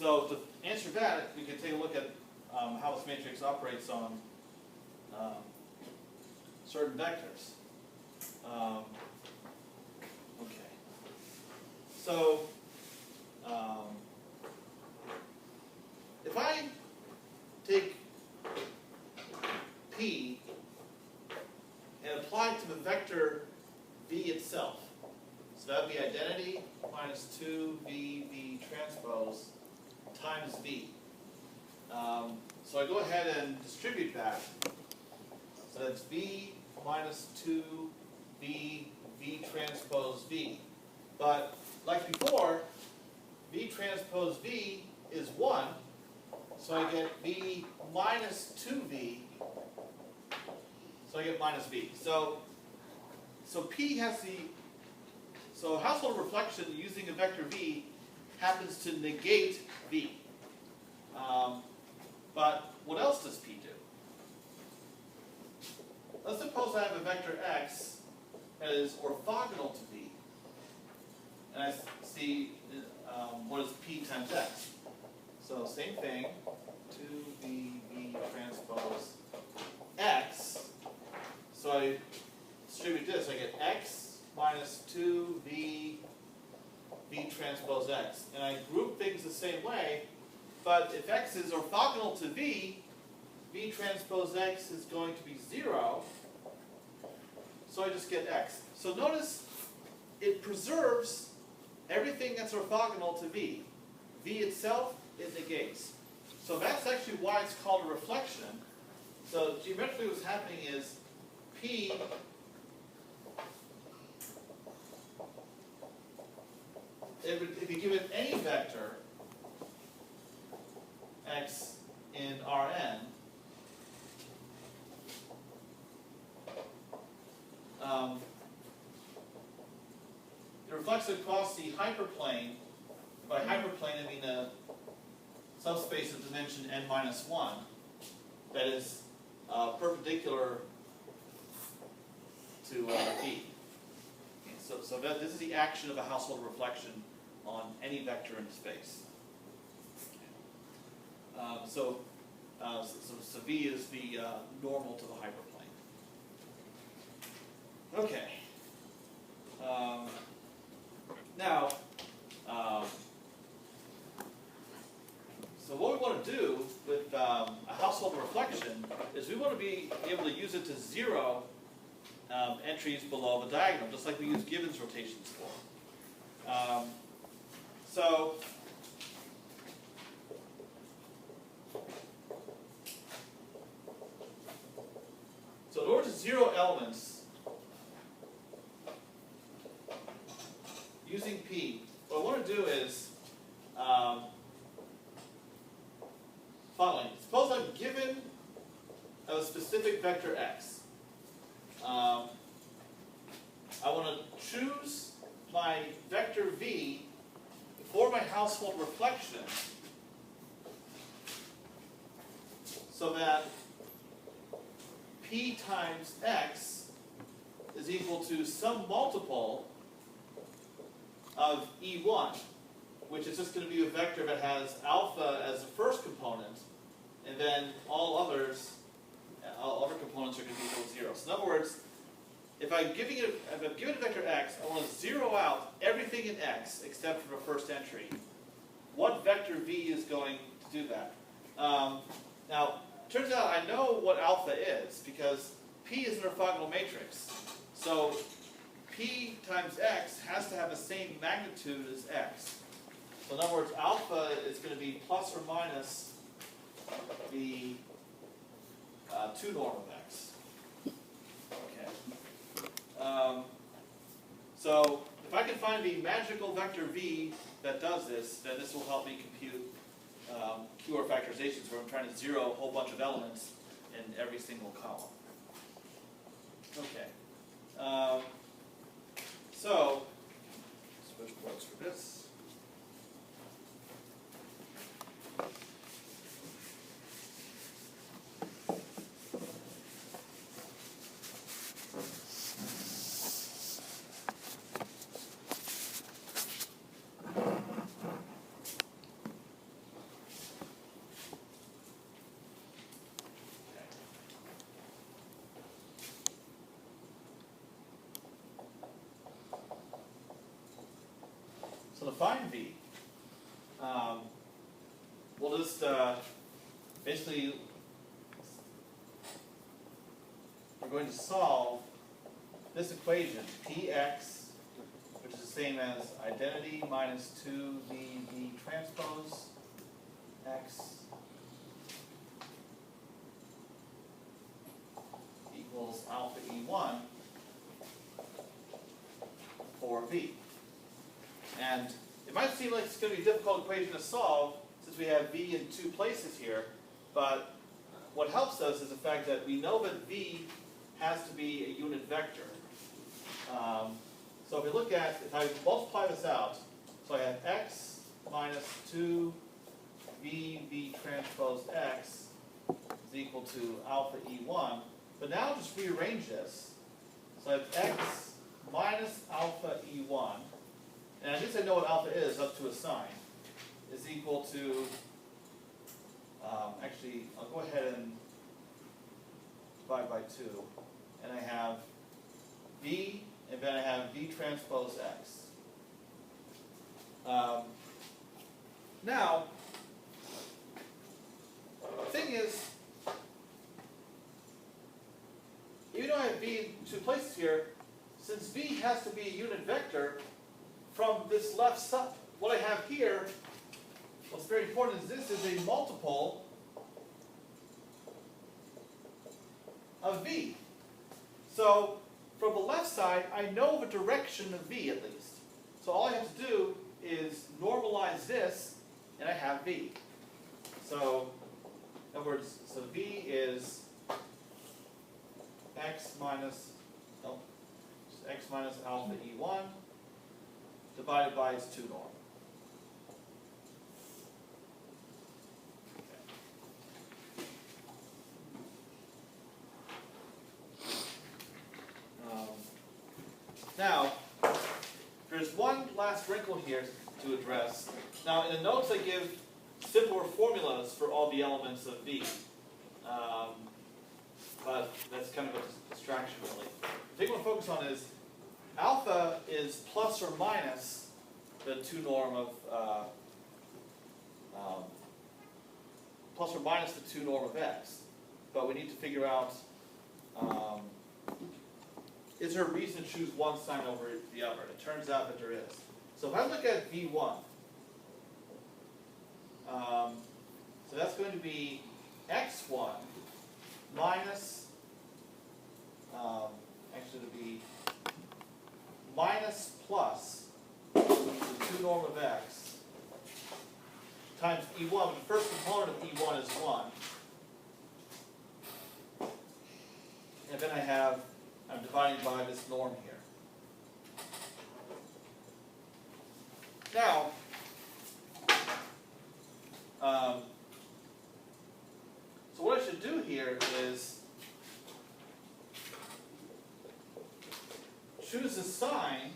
So to answer that, we can take a look at how this matrix operates on certain vectors. Okay. So if I take P and apply it to the vector V itself, so that would be identity minus 2V transpose times V. So I go ahead and distribute that. So that's V minus 2V, V transpose V. But like before, V transpose V is 1. So I get V minus 2V. So I get minus V. So P has so household reflection using a vector V happens to negate V. But what else does P do? Let's suppose I have a vector X that is orthogonal to V. And I see what is P times X. So same thing, 2V transpose X. So I distribute this, I get X minus 2V transpose X. And I group things the same way, but if X is orthogonal to V transpose X is going to be 0. So I just get X. So notice it preserves everything that's orthogonal to V. V itself, it negates. So that's actually why it's called a reflection. So geometrically what's happening is P if you give it any vector X in Rn, it reflects across the hyperplane. By hyperplane I mean a subspace of dimension n minus 1 that is perpendicular to V. So this is the action of a household reflection on any vector in space. So V is the normal to the hyperplane. Okay. Now, so what we want to do with a household reflection is we want to be able to use it to 0 entries below the diagonal, just like we use Gibbons rotations for. So in order to 0 elements using P, what I want to do is following. Suppose I'm given a specific vector X. I want to choose my vector V for my household reflection so that P times X is equal to some multiple of E1, which is just going to be a vector that has alpha as the first component, and then all other components are going to be equal to 0. So in other words, if I'm given a vector X, I want to 0 out everything in X except for the first entry. What vector V is going to do that? Now, turns out I know what alpha is because P is an orthogonal matrix. So P times X has to have the same magnitude as X. So in other words, alpha is going to be plus or minus the 2 norm of X. Okay. So if I can find the magical vector V that does this, then this will help me compute QR factorizations where I'm trying to 0 a whole bunch of elements in every single column. Okay. So, switch boards for this. So to find v, we'll just basically, we're going to solve this equation, px, which is the same as identity minus 2v transpose x equals alpha E1 for v. And it might seem like it's going to be a difficult equation to solve since we have v in two places here, but what helps us is the fact that we know that v has to be a unit vector. So if we look at, if I multiply this out, so I have x minus 2v transpose x is equal to alpha E1. But now I'll just rearrange this. So I have x minus alpha E1, and I guess I know what alpha is up to a sign, is equal to, actually, I'll go ahead and divide by 2. And I have v, and then I have v transpose x. Now, the thing is, even though I have v in two places here, since v has to be a unit vector, from this left side, what I have here, what's very important is this is a multiple of v. So, from the left side, I know the direction of v at least. So all I have to do is normalize this, and I have v. So, in other words, so v is x minus alpha E1 divided by its 2 norm. Now, there's one last wrinkle here to address. Now, in the notes I give simpler formulas for all the elements of v. But that's kind of a distraction, really. The thing I want to focus on is alpha is plus or minus the 2 norm of plus or minus the 2 norm of x. But we need to figure out, is there a reason to choose one sign over the other? It turns out that there is. So if I look at v1, so that's going to be x1 minus, actually it would be minus plus the 2 norm of x times E1, but the first component of E1 is 1. And then I'm dividing by this norm here. Now, so what I should do here is choose a sign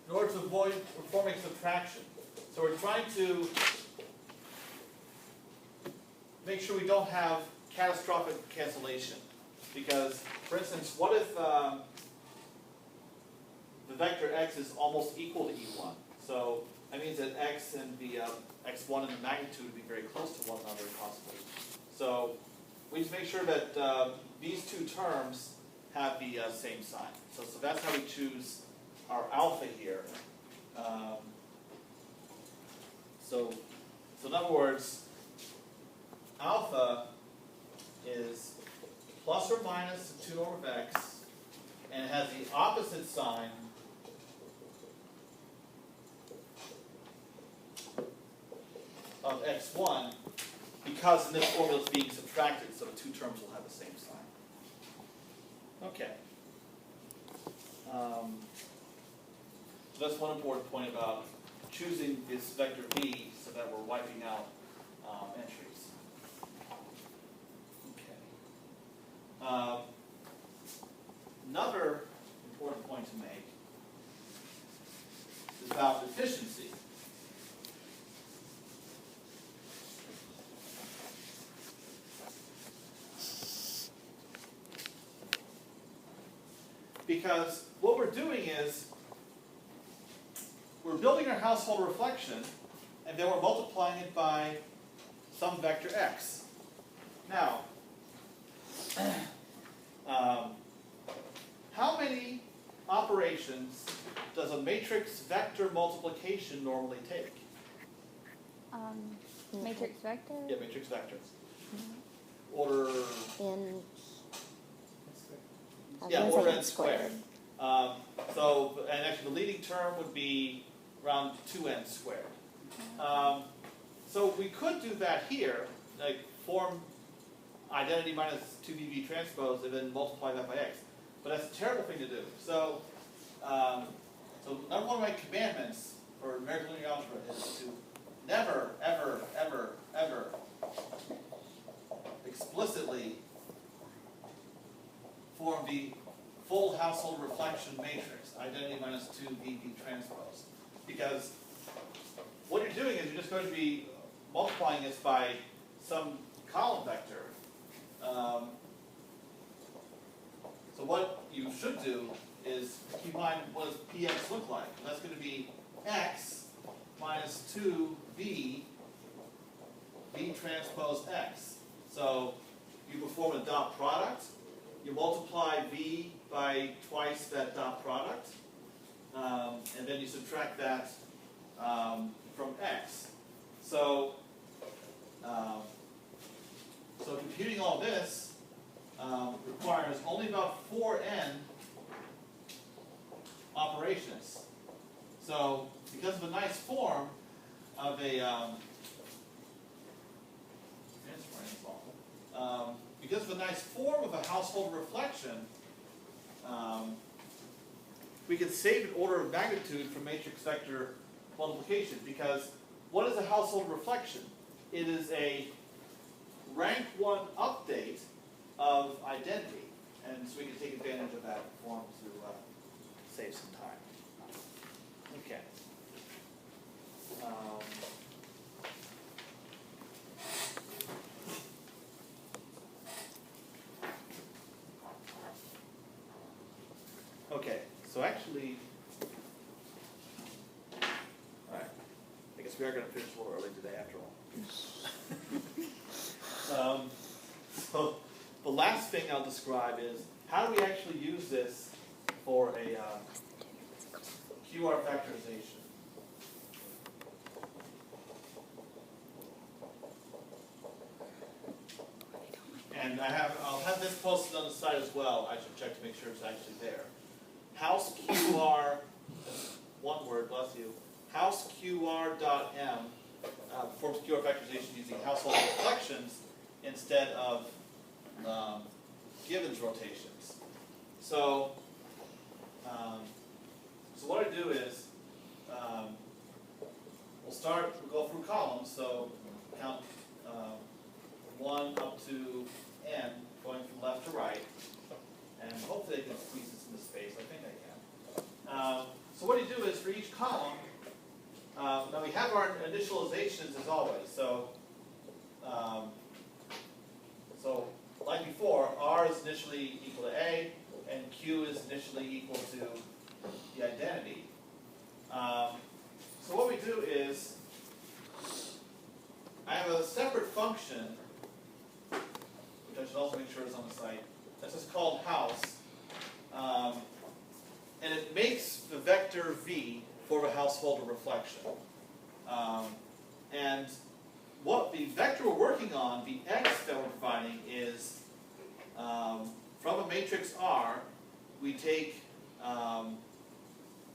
in order to avoid performing subtraction. So we're trying to make sure we don't have catastrophic cancellation. Because, for instance, what if the vector x is almost equal to E1? So that means that x and the x1 and the magnitude would be very close to one another, possibly. So we need to make sure that these two terms have the same sign. So that's how we choose our alpha here. So in other words, alpha is plus or minus the 2 norm of x, and it has the opposite sign of x1, because in this formula it's being subtracted, so the two terms will have the same sign. Okay. So that's one important point about choosing this vector v so that we're wiping out entries. Okay. Another important point to make is about efficiency. Because what what we're doing is we're building our household reflection, and then we're multiplying it by some vector x. Now, how many operations does a matrix vector multiplication normally take? Matrix vector? Yeah, matrix vectors. Order. In Yeah, order n squared. And actually the leading term would be around 2n squared. So we could do that here, like form identity minus 2VV transpose and then multiply that by x. But that's a terrible thing to do. So, number one of my commandments for numerical linear algebra is to never, ever, ever, ever explicitly form the full household reflection matrix, identity minus 2VV transpose. Because what you're doing is you're just going to be multiplying this by some column vector. So what you should do is keep in mind what does px look like. That's going to be x minus 2v v transpose x. So you perform a dot product. You multiply v by twice that dot product, and then you subtract that from x. So, so computing all this requires only about 4n operations. So because of a nice form of a because of a nice form of a household reflection, we can save an order of magnitude from matrix vector multiplication. Because what is a household reflection? It is a rank 1 update of identity. And so we can take advantage of that form to save some time. Okay. Okay, so actually, all right, I guess we are going to finish a little early today after all. So the last thing I'll describe is how do we actually use this for a QR factorization. And I'll have this posted on the site as well. I should check to make sure it's actually there. House QR, one word, bless you. House QR.m performs QR factorization using household reflections instead of Gibbons rotations. So, so what I do is we'll go through columns. So count 1 up to n, going from left to right, and hopefully I can squeeze this into space. I think I can. So what you do is for each column, now we have our initializations as always. So, so like before, R is initially equal to A, and Q is initially equal to the identity. So what we do is, I have a separate function, which I should also make sure is on the site. That's just called house, and it makes the vector v for the household of reflection. And what the vector we're working on, the x that we're providing, is from a matrix R, we take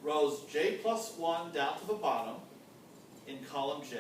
rows j plus 1 down to the bottom in column J.